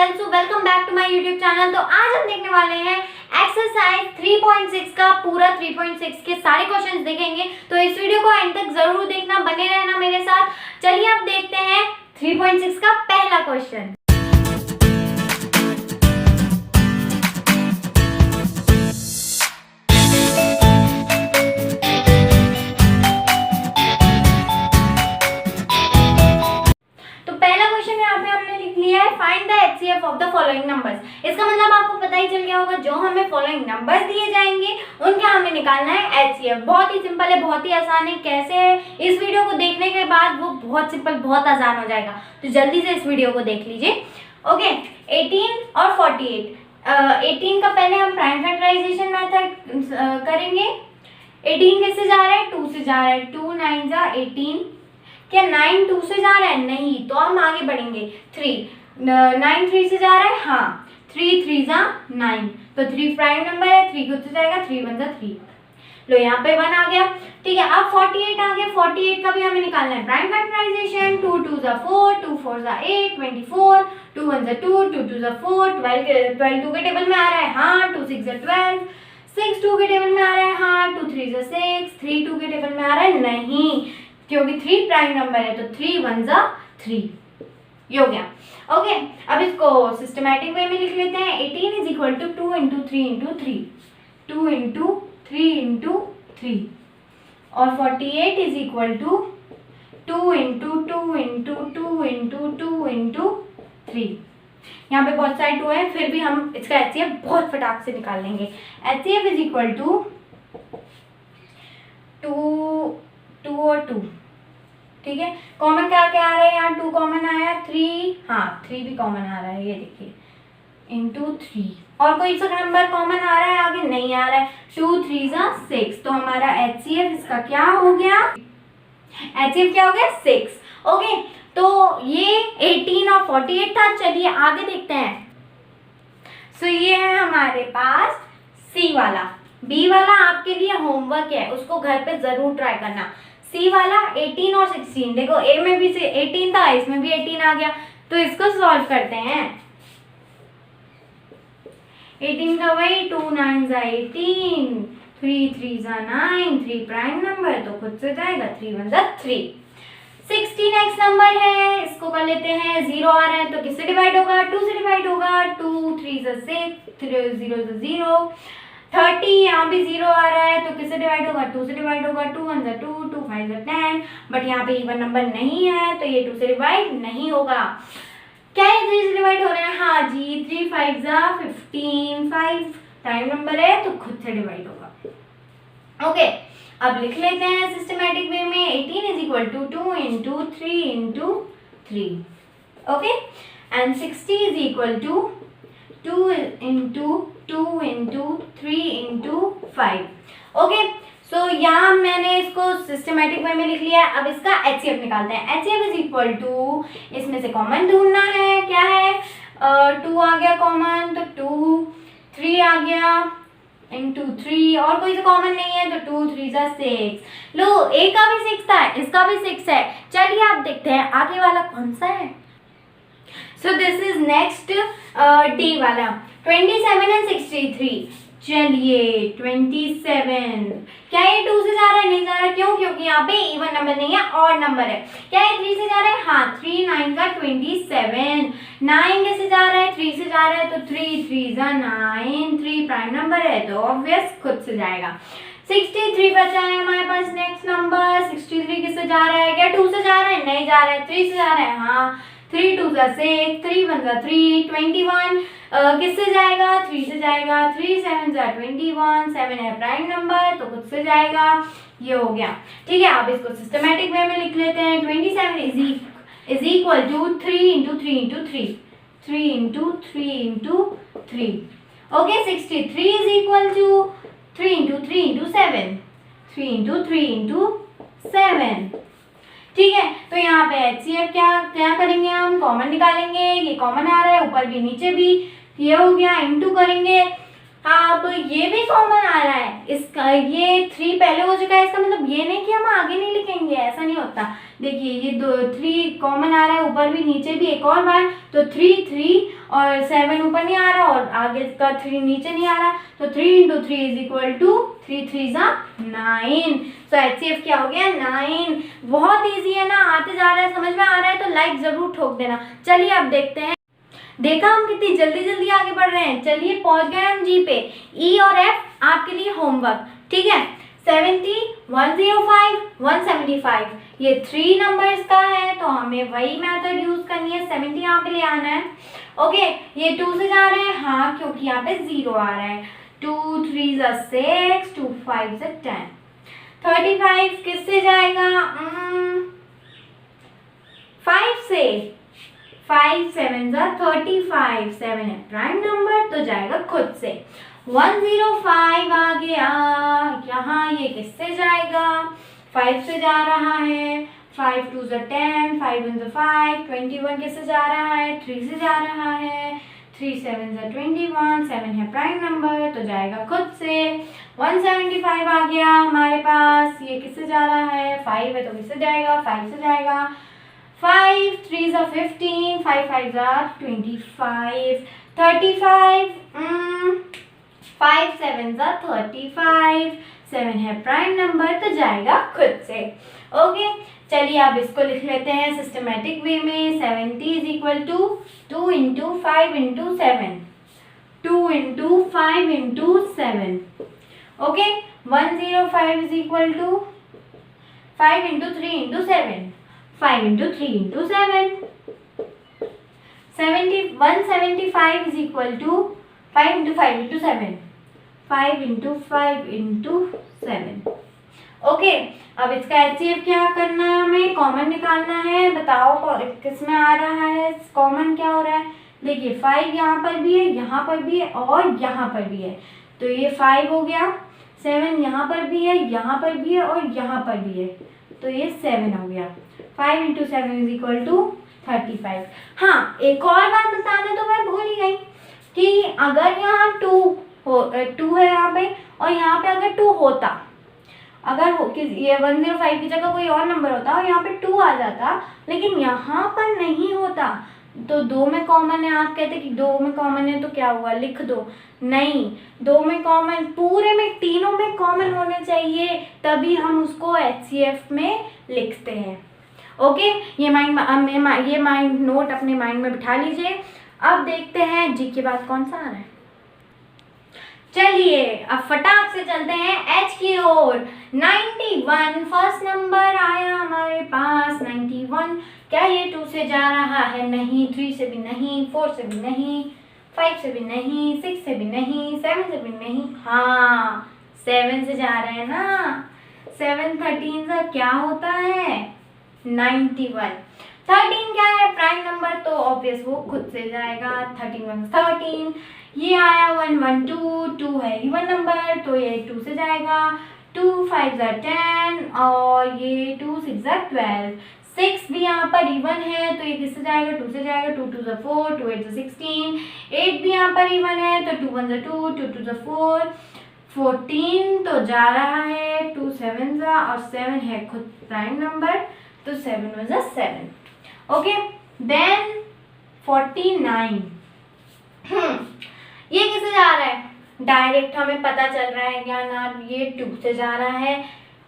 Friends, welcome back to my YouTube channel. तो आज हम देखने वाले हैं एक्सरसाइज 3.6 का पूरा 3.6 के सारे क्वेश्चंस देखेंगे। तो इस वीडियो को एंड तक जरूर देखना, बने रहना मेरे साथ। चलिए अब देखते हैं 3.6 का पहला question. Find the HCF of the following numbers. इसका मतलब आपको पता ही चल गया होगा, जो हमें फॉलोइंग नंबर्स दिए जाएंगे उनका हमें निकालना है HCF। बहुत ही सिंपल है, बहुत ही आसान है। कैसे है, इस वीडियो को देखने के बाद वो बहुत सिंपल, बहुत आसान हो जाएगा। तो जल्दी से इस वीडियो को देख लीजिए। ओके, 18 और 48। 18 का पहले हम प्राइम फैक्टराइजेशन मेथड करेंगे। 18 किससे जा रहा है? 2 से जा रहा है। 2 9 जा 18। क्या 9 2 से जा रहा है? नहीं, तो हम आगे बढ़ेंगे। 3 9 3 से जा रहा है। हाँ, 3 3 जा 9, तो 3 प्राइम नंबर है। 3 खुद से जाएगा, 3 1 जा 3। लो, यहाँ पे 1 आ गया। ठीक है, अब 48 आ गया। 48 का भी हमें निकालना है प्राइम फैक्टराइजेशन। 2 2 जा 4, 2 4 जा 8, 24, 2 1 जा 2, 2 2 जा 4, 12 2 के टेबल में आ रहा है। हाँ, 2 6 जा 12, 6 2 के टेबल में आ रहा है। हाँ, 2 3 जा 6, 3 2 के टेबल में आ रहा है। नहीं, क्योंकि 3 प्राइम नंबर है, तो 3 1 जा 3। ये हो गया। ओके, अब इसको सिस्टमैटिक वे में लिख लेते हैं। 18 is equal to 2 into 3 into 3, 2 into 3 into 3, और 48 is equal to 2 into 2 into 2 into 2 into 3। यहाँ पे बहुत सारे 2 है, फिर भी हम इसका HCF बहुत फटाक से निकाल लेंगे। HCF इज इक्वल टू 2 और 2। ठीक है, कॉमन क्या क्या आ रहा है? यहाँ 2 कॉमन आया, 3, हाँ 3 भी कॉमन आ रहा है, ये देखिए, इंटू 3। और कोई सा नंबर कॉमन आ रहा है? आगे नहीं आ रहा है। 2 3 जा 6, तो हमारा HCF इसका क्या हो गया? HCF क्या हो गया? 6। ओके, तो ये 18 और 48 था। चलिए आगे देखते हैं। सो ये है हमारे पास C वाला। B वाला आपके लिए होमवर्क है, उसको घर पे जरूर ट्राई करना। C वाला 18 और 16, देखो A में भी से 18 था, इसमें भी 18 आ गया। तो इसको सॉल्व करते हैं। 18 का वही 2 9 जा 18, 3 3 जा 9, 3 प्राइम नंबर तो खुद से जाएगा, 3 1 जा 3। 16 नेक्स्ट नंबर है, इसको कर लेते हैं। 0 आ रहा है तो किससे डिवाइड होगा? 2 से डिवाइड होगा। 2 3 जा 6, 3 0 जा 0। 30 यहाँ भी 0 आ रहा है तो किससे डिवाइड होगा? 2 से डिवाइड होगा। 2 1 जा 2, 2 5 जा 10, बट यहाँ पे इवन नंबर नहीं है तो ये 2 से डिवाइड नहीं होगा। क्या ये 3 से डिवाइड हो रहे हैं? हाँ जी, 3 5 जा 15, 5 प्राइम नंबर है तो खुद से डिवाइड होगा। ओके, अब लिख लेते हैं सिस्टमैटिक वे में। 18 is equal to 2 into 3 into 3। Okay, and 60 is equal to 2 into 2 into 3 into 5। Okay, so यहाँ मैंने इसको सिस्टमैटिक वे में लिख लिया है। अब इसका HCF निकालते हैं। HCF इज इक्वल टू, इसमें से कॉमन ढूंढना है। क्या है? 2 आ गया कॉमन, तो 2, 3 आ गया इंटू 3, और कोई सा कॉमन नहीं है तो 2 3 जा 6। लो, A का भी 6 था, इसका भी 6 है। चलिए आप देखते हैं आगे वाला कौन सा है। So this is next D वाला, 27 एंड 63। चलिए 27, क्या ये 2 से जा रहा है? नहीं जा रहा है। क्यों? क्योंकि यहाँ पे इवन नंबर नहीं है, ऑड नंबर है। क्या ये 3 से जा रहा है? हाँ, 3 9 का 27। 9 कैसे जा रहा है? 3 से जा रहा है, तो 3 3 जा 9, 3 प्राइम नंबर है तो ऑब्वियस खुद से जाएगा। 63 बचा है हमारे पास नेक्स्ट नंबर। 63 किससे जा रहा है? क्या 2 से जा रहा है? नहीं जा रहा है। 3 से जा रहा है। हाँ, 3 2 जा 6, 3 1 जा 3, 21 किससे जाएगा? 3 से जाएगा। 3 7 जा 21, 7 है प्राइम नंबर तो खुद से जाएगा। ये हो गया। ठीक है, अब इसको सिस्टमैटिक वे में लिख लेते हैं। 27 is equal to 3 into 3 into 3, 3 into 3 into 3। Okay, 63 is equal to 3 into 3 into 7, 3 into 3 into 7। ठीक है, तो यहाँ पे HCF क्या करेंगे? हम कॉमन निकालेंगे। ये कॉमन आ रहा है, ऊपर भी नीचे भी, ये हो गया। इंटू करेंगे अब ये भी कॉमन आ रहा है, इसका ये 3 पहले हो चुका है, इसका मतलब ये नहीं कि हम आगे नहीं लिखेंगे, ऐसा नहीं होता। देखिए ये 3 कॉमन आ रहा है, ऊपर भी नीचे भी एक और बार, तो 3 और 7 ऊपर नहीं आ रहा और आगे का 3 नीचे नहीं आ रहा, तो 3 × 3 is equal to 3 3 9। So HCF क्या हो गया 9। बहुत ईजी है ना, आते जा रहा है, समझ में आ रहा है तो लाइक जरूर ठोक देना। चलिए अब देखते हैं, देखा हम कितनी जल्दी जल्दी आगे बढ़ रहे हैं। चलिए पहुंच गए हम जी पे। ई और एफ आपके लिए होमवर्क, ठीक है। 70, 105, 175 ये 3 नंबर्स का है, तो हमें वही मेथड यूज करनी है। 70 यहाँ पे ले आना है। ओके, ये 2 से जा रहे हैं, हाँ क्योंकि यहाँ पे 0 आ रहा है। 2 3 6, 2 5 10। 35 किससे जाएगा? 5 से। 5 7 35, 7 है प्राइम नंबर तो जाएगा खुद से। 105 आ गया, यहाँ ये किससे जाएगा? 5 से जा रहा है। 5 2 10, 5 1 5, 21 किससे जा रहा है? 3 से जा रहा है। 3 7 21, 7 है प्राइम नंबर तो जाएगा खुद से। 175 आ गया हमारे पास, ये किससे जा रहा है? 5 है तो किससे जाएगा? 5 से जाएगा। 5 3 15, 5 5 25, 35, 5 7 35, 7 है प्राइम नंबर तो जाएगा खुद से। ओके, चलिए अब इसको लिख लेते हैं सिस्टमेटिक वे में। 70 is equal to 2 × 5 × 7, 2 × 5 × 7। Okay, 105 is equal to 5 × 3 × 7, 5 × 3 × 7। 175 is equal to 5 × 5 × 7, 5 × 5 × 7। Okay, अब इसका HCF क्या करना है? हमें कॉमन निकालना है। बताओ किस में आ रहा है कॉमन? क्या हो रहा है? देखिए 5 यहाँ पर भी है, यहाँ पर भी है और यहाँ पर भी है, तो ये 5 हो गया। 7 यहाँ पर भी है, यहाँ पर भी है और यहाँ पर भी है, तो ये 7 हो गया। 5 × 7 इज इक्वल टू 35। हाँ, एक और बात बताने तो मैं भूल ही गई कि अगर यहाँ 2 है यहाँ पे और यहाँ पे अगर 2 होता, अगर ये 105 की जगह कोई और नंबर होता और यहाँ पे 2 आ जाता, लेकिन यहाँ पर नहीं होता, तो 2 में कॉमन है। आप कहते कि 2 में कॉमन है तो क्या हुआ, लिख दो। नहीं, 2 में कॉमन, पूरे में तीनों में कॉमन होने चाहिए, तभी हम उसको HCF में लिखते हैं। ओके, ये माइंड नोट अपने माइंड में बिठा लीजिए। अब देखते हैं जी के बाद कौन सा आ रहा है। चलिए अब फटाक से चलते हैं H की ओर। 91 फर्स्ट नंबर आया हमारे पास। 91 क्या ये 2 से जा रहा है? नहीं। 3 से भी नहीं, 4 से भी नहीं, 5 से भी नहीं, 6 से भी नहीं, 7 से भी नहीं, हाँ 7 से जा रहे हैं ना। 7 13 का क्या होता है? 91। 13 क्या है? प्राइम नंबर, तो ऑब्वियस वो खुद से जाएगा। 13 1 13। ये आया 1 1 2, 2 है इवन नंबर तो ये 2 से जाएगा। 2 5 10 और ये 2 6 12। 6 भी यहाँ पर इवन है तो ये किससे जाएगा? 2 से जाएगा। 2 2 4, 2 8 16। 8 भी यहाँ पर इवन है तो 2 1 2, 2 2 4। 14 तो जा रहा है। 2 7 और 7 है खुद प्राइम नंबर, तो 7 was a 7। Okay, then 49। ये किसे जा रहा है? डायरेक्ट हमें पता चल रहा है क्या ना, ये 2 से जा रहा है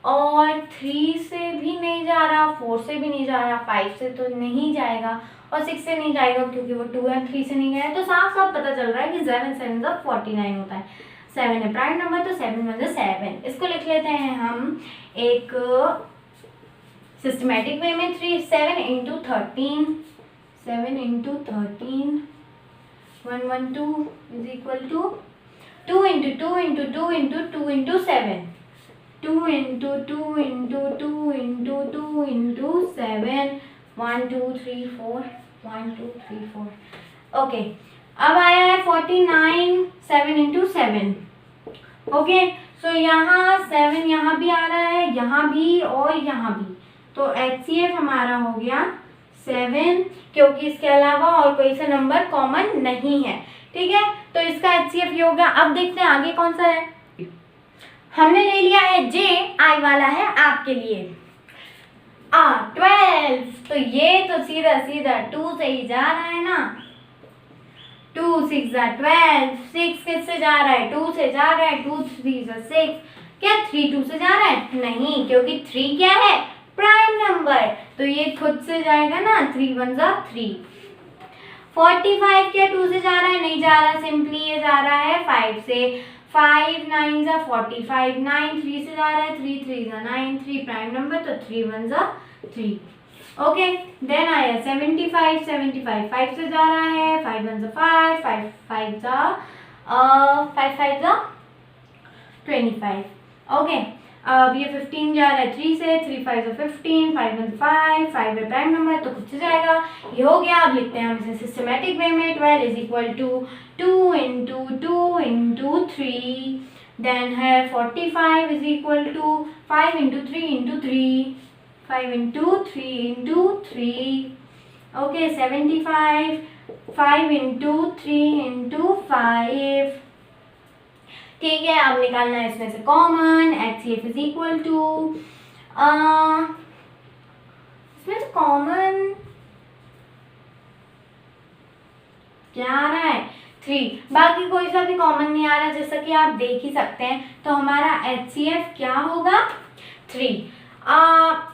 और 3 से भी नहीं जा रहा, 4 से भी नहीं जा रहा, 5 से तो नहीं जाएगा और 6 से नहीं जाएगा क्योंकि वो 2 है। 3 से नहीं गया, तो साफ साफ पता चल रहा है कि 7 7 49 होता है। 7 है प्राइम नंबर तो 7 1 7। इसको लिख लेते हैं हम एक सिस्टमेटिक वे में। 7 × 13, 7 × 13, 112 is equal to 2 × 2 × 2 × 2 × 7, 2 × 2 × 2 × 2 × 7, 1 2 3 4, 1 2 3 4। ओके, अब आया है 49, 7 × 7। ओके, सो यहाँ 7 यहाँ भी आ रहा है, यहाँ भी और यहाँ भी, तो HCF हमारा हो गया 7, क्योंकि इसके अलावा और कोई सा नंबर कॉमन नहीं है। ठीक है, तो इसका HCF ये हो गया। अब देखते हैं आगे कौन सा है। हमने ले लिया है J, I वाला है आपके लिए 12, तो ये तो सीधा सीधा 2 से ही जा रहा है ना। 2 6 12, 6 किससे जा रहा है? 2 से जा रहा है। 2 3 6, क्या 3 2 से जा रहा है? नहीं, क्योंकि 3 क्या है? प्राइम नंबर, तो ये खुद से जाएगा ना। 3 1 3। 45 क्या 2 से जा रहा है? नहीं जा रहा, सिंपली ये जा रहा है 5 से। 5 9 45, 9 3 से जा रहा है। 3 3 9, 3 प्राइम नंबर, तो 3 1 3। ओके, देन आया 75, 75 5 से जा रहा है। 5 1 5, 5 5 5 25। ओके, अब ये 15 जा रहा है 3 से। 3 5 15, 5 1 5, 5 है प्राइम नंबर, तो खुद से जाएगा। ये हो गया। अब लिखते हैं हम इसे सिस्टमेटिक वे में। 12 is equal to 2 into 2 into 3, then है 45 is equal to 5 into 3 into 3, 5 into 3 into 3। Okay, 75 5 into 3 into 5। ठीक है, अब निकालना है इसमें से common. HCF is equal to, इसमें से कॉमन क्या आ रहा है? 3, बाकी कोई सा भी कॉमन नहीं आ रहा, जैसा कि आप देख ही सकते हैं। तो हमारा HCF क्या होगा? 3।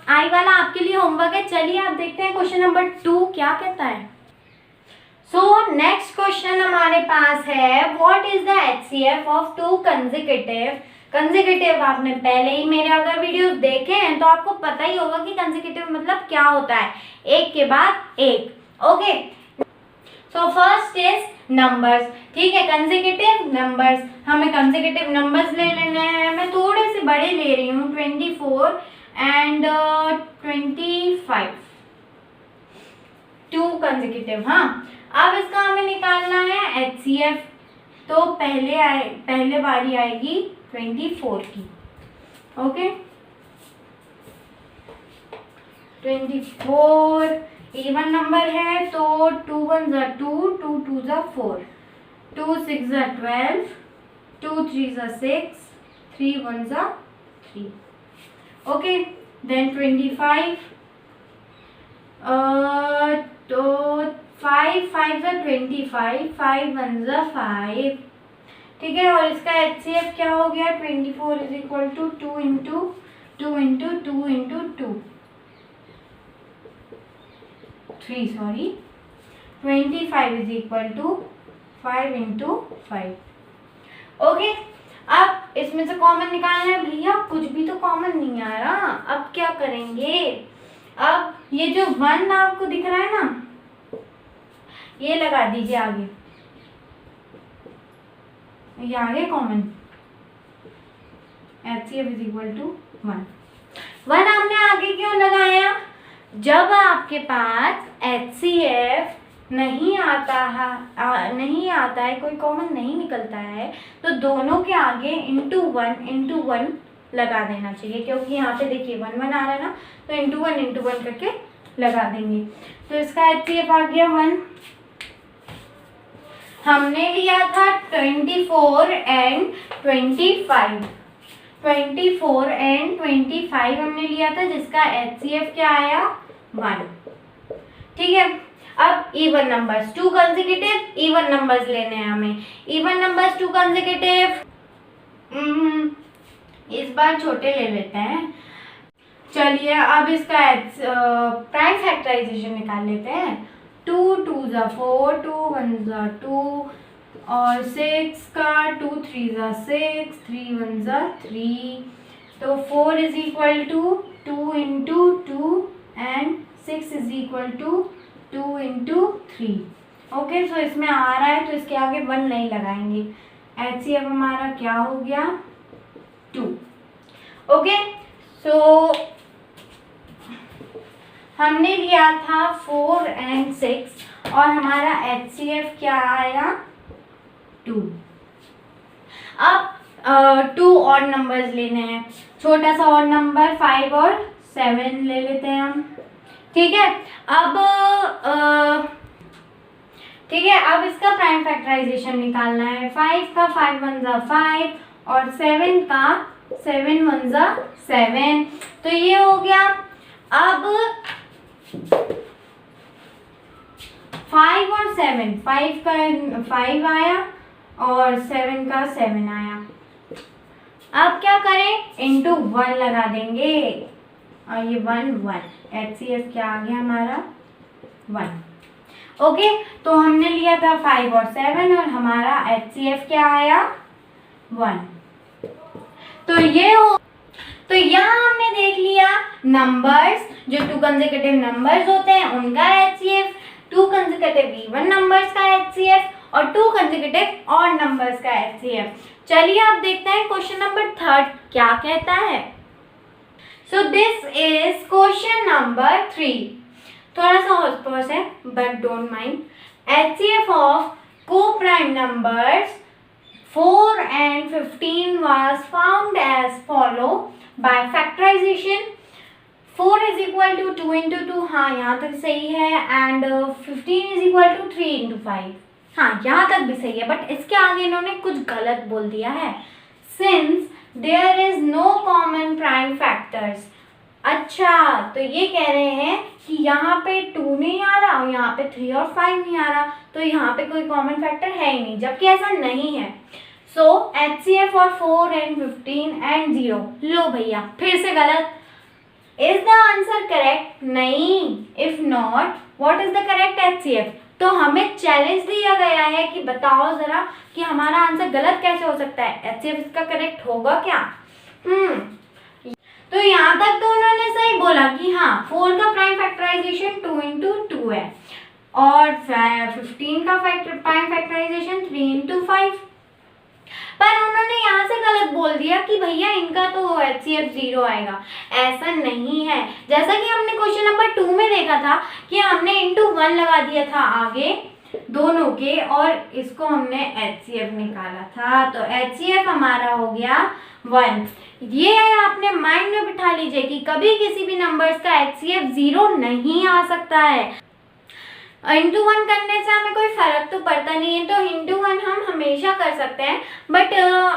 आई वाला आपके लिए होमवर्क है। चलिए आप देखते हैं क्वेश्चन नंबर 2 क्या कहता है। सो नेक्स्ट क्वेश्चन हमारे पास है, what is the HCF of 2 consecutive. Consecutive आपने पहले ही मेरे अगर वीडियोस देखे हैं तो आपको पता ही होगा कि कंसेक्यूटिव मतलब क्या होता है, एक के बाद एक। Okay, so first is numbers. ठीक है, कंसेक्यूटिव नंबर्स, हमें कंसेक्यूटिव नंबर्स ले लेने हैं। मैं थोड़े से बड़े ले रही हूँ, 24 एंड 25, 2 कंसेक्यूटिव। हाँ, अब इसका हमें निकालना है HCF, तो पहले बारी आएगी 24 की। ओके, 24 इवन नंबर है, तो 2 1 2, 2 2 4, 2 6 12, 2 3 6, 3 1 3। ओके, देन 25, तो 5 5 25, 5 1 5। ठीक है, और इसका HCF क्या हो गया? 24 is equal to 2 into 2 into 2 into 2 3, sorry, 25 is equal to 5 into 5। Okay, अब इसमें से कॉमन निकालना है। भैया कुछ भी तो कॉमन नहीं आ रहा, अब क्या करेंगे? अब ये जो 1 आपको दिख रहा है ना, ये लगा दीजिए आगे, ये आगे common. HCF is equal to 1 हमने आगे क्यों लगाया? जब आपके पास HCF नहीं आता है, कोई कॉमन नहीं निकलता है, तो दोनों के आगे इंटू 1 लगा देना चाहिए, क्योंकि यहाँ पे देखिए 1 1 आ रहा है ना, तो इंटू 1 करके लगा देंगे। तो इसका HCF आ गया 1। हमने लिया था 24 एंड 25, 24 एंड 25 हमने लिया था, जिसका HCF क्या आया? 1। ठीक है, अब even numbers, 2 consecutive even numbers लेने हैं हमें। इवन नंबर्स 2 कंसेक्यूटिव, इस बार छोटे ले लेते हैं। चलिए अब इसका प्राइम फैक्टराइजेशन निकाल लेते हैं। 2 2 4, 2 1 2, और 6 का 2 3 6, 3 1 3, तो 4 is equal to 2 into 2 and 6 is equal to 2 into 3। Okay, so इसमें आ रहा है तो इसके आगे 1 नहीं लगाएंगे। HCF हमारा क्या हो गया? 2। ओके, सो हमने लिया था 4 एंड 6 और हमारा HCF क्या आया? 2। अब 2 और नंबर्स लेने हैं, छोटा सा और नंबर 5 और 7 ले लेते हैं हम। ठीक है, अब ठीक है, अब इसका प्राइम फैक्टराइजेशन निकालना है। 5 का 5 1 जा 5 और 7 का 7 1 जा 7, तो ये हो गया। अब 5 और 7, 5 का 5 आया और 7 का 7 आया। अब क्या करें, इंटू 1 लगा देंगे और ये 1 1, HCF क्या आ गया हमारा 1। ओके, तो हमने लिया था 5 और 7 और हमारा HCF क्या आया 1। तो ये हो, तो यहाँ हमने देख लिया नंबर्स, जो 2 कंसेक्यूटिव नंबर्स होते हैं उनका HCF, 2 कंसेक्यूटिव इवन नंबर्स का HCF और 2 कंसेक्यूटिव ऑड नंबर्स का HCF। चलिए अब देखते हैं क्वेश्चन नंबर 3 क्या कहता है। So this is question number 3। थोड़ा सा हॉस्पॉस है but don't mind. HCF of co-prime numbers 4 and 15 was found as follow by factorization। 4 is equal to 2 into 2, हाँ यहाँ तक सही है, and 15 is equal to 3 into 5, हाँ यहाँ तक भी सही है, बट इसके आगे इन्होंने कुछ गलत बोल दिया है। Since there is no common prime factors। अच्छा, तो ये कह रहे हैं कि यहाँ पे 2 नहीं आ रहा और यहाँ पे 3 और 5 नहीं आ रहा, तो यहाँ पे कोई कॉमन फैक्टर है ही नहीं, जबकि ऐसा नहीं है। सो HCF और 4 and 15 and 0। लो भैया फिर से गलत। Is the answer correct? नहीं। If not, what is the correct HCF? तो हमें चैलेंज दिया गया है कि बताओ जरा कि हमारा आंसर गलत कैसे हो सकता है, HCF इसका करेक्ट होगा क्या? तो यहाँ तक तो उन्होंने सही बोला कि हाँ 4 का प्राइम फैक्टराइजेशन 2 into 2 है और 15 का प्राइम फैक्टराइजेशन 3 into 5, पर उन्होंने यहाँ से गलत बोल दिया कि भैया इनका तो HCF 0 आएगा। ऐसा नहीं है, जैसा कि हमने क्वेश्चन नंबर 2 में देखा था कि हमने into 1 लगा दिया था आगे दोनों के और इसको हमने HCF निकाला था, तो HCF हमारा हो गया 1। ये आपने माइंड में बिठा लीजिए कि कभी किसी भी नंबर्स का HCF 0 नहीं आ सकता है। इंटू 1 करने से हमें कोई फर्क तो पड़ता नहीं है, तो इंटू 1 हम हमेशा कर सकते हैं, बट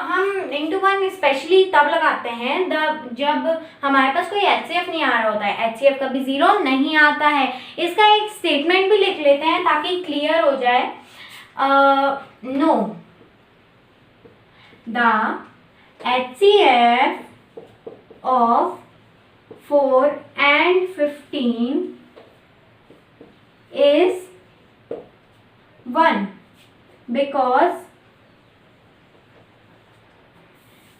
हम इंटू 1 स्पेशली तब लगाते हैं जब हमारे पास कोई HCF नहीं आ रहा होता है। HCF कभी 0 नहीं आता है। इसका एक स्टेटमेंट भी लिख लेते हैं ताकि क्लियर हो जाए। No, the HCF of 4 and 15 is 1 because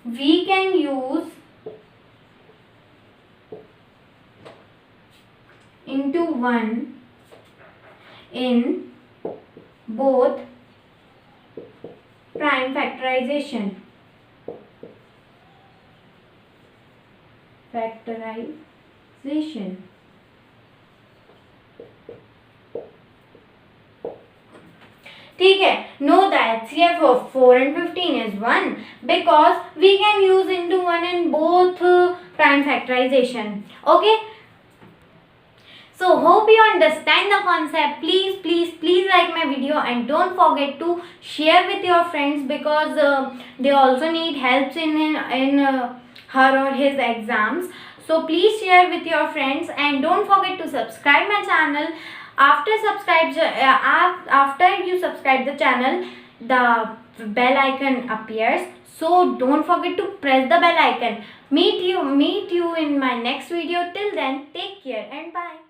we can use into 1 in both prime factorization ठीक है। No the HCF of 4 and 15 is 1 because we can use into 1 in both prime factorization. Okay, so hope you understand the concept. Please like my video and don't forget to share with your friends because they also need help in her or his exams. So please share with your friends and don't forget to subscribe my channel. After you subscribe the channel, the bell icon appears, so don't forget to press the bell icon. Meet you in my next video. Till then, take care and bye.